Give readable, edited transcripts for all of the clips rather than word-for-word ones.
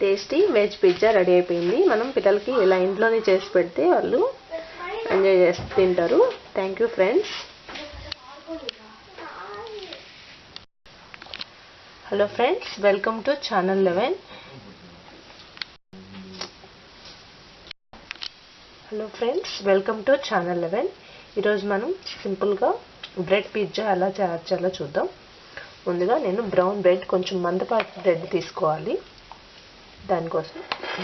Tasty veg pizza ready అయిపోయింది. మనం పిల్లలకి ఇలా ఇంట్లోనే చేసి పెడితే వాళ్ళు ఎంజాయ్ చేసి తింటారు. Thank you friends. Hello friends, welcome to channel 11. Hello friends, welcome to channel 11. ఈరోజు మనం సింపుల్గా బ్రెడ్ పిజ్జా ఎలా చేయాలో చూద్దాం. ముందుగా నేను బ్రౌన్ బ్రెడ్, కొంచెం మందపాటి బ్రెడ్ తీసుకోవాలి. దానికోసం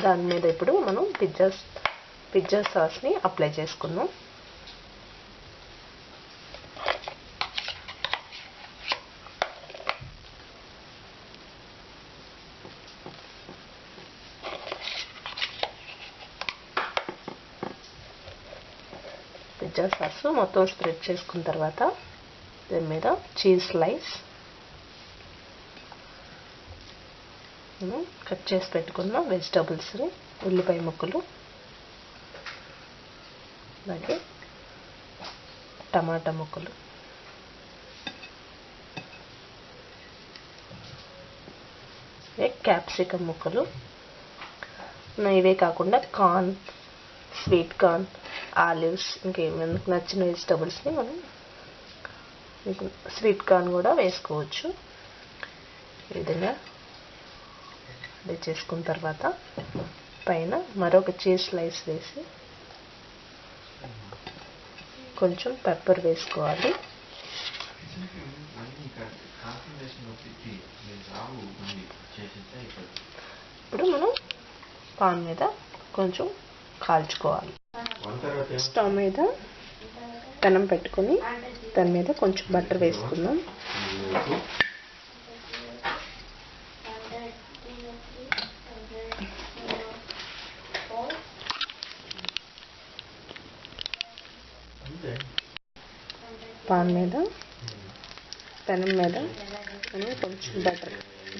దాని మీద ఇప్పుడు మనం పిజ్జా సాస్ని అప్లై చేసుకుందాం. పిజ్జా సాస్ మొత్తం స్ప్రెడ్ చేసుకున్న తర్వాత దాని మీద చీజ్ స్లైస్, కట్ చేసి పెట్టుకున్న వెజిటబుల్స్, ఉల్లిపాయ ముక్కలు, అలాగే టమాటా ముక్కలు, క్యాప్సికమ్ ముక్కలు, ఇవే కాకుండా కార్న్, స్వీట్ కార్న్, ఆలివ్స్, ఇంకేమైనా నచ్చిన వెజిటబుల్స్ని మనం స్వీట్ కార్న్ కూడా వేసుకోవచ్చు. ఈ విధంగా అది చేసుకున్న తర్వాత పైన మరొక చీజ్ స్లైస్ వేసి కొంచెం పెప్పర్ వేసుకోవాలి. ఇప్పుడు మనం పాన్ మీద కొంచెం కాల్చుకోవాలి. స్టవ్ మీద పెనం పెట్టుకొని దాని మీద కొంచెం బటర్ వేసుకుందాం. పాన్ మీద పెనం మీద మనం కొంచెం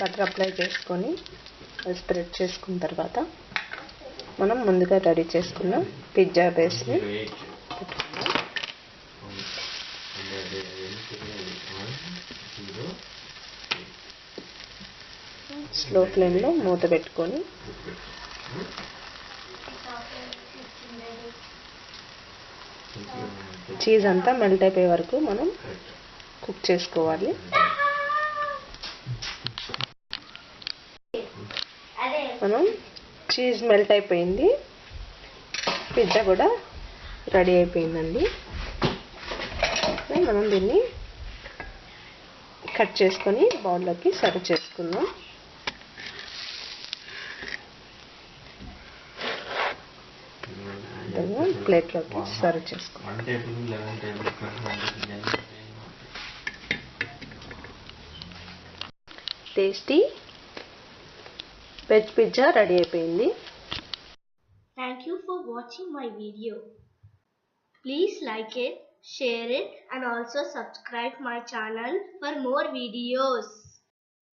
బటర్ అప్లై చేసుకొని స్ప్రెడ్ చేసుకున్న తర్వాత మనం ముందుగా రెడీ చేసుకున్న పిజ్జా బేస్ని పెట్టుకుందాం. స్లో ఫ్లేమ్లో మూత పెట్టుకొని చీజ్ అంతా మెల్ట్ అయిపోయే వరకు మనం కుక్ చేసుకోవాలి. మనం చీజ్ మెల్ట్ అయిపోయింది, పిజ్జా కూడా రెడీ అయిపోయిందండి. మనం దీన్ని కట్ చేసుకొని బౌల్లోకి సర్వ్ చేసుకుందాం. ప్లేట్లోకి సర్వ్ చేసుకుందాం. టేస్టీ వెజ్ పిజ్జా రెడీ అయిపోయింది. Thank you for watching my video. Please like it, share it and also subscribe my channel for more videos.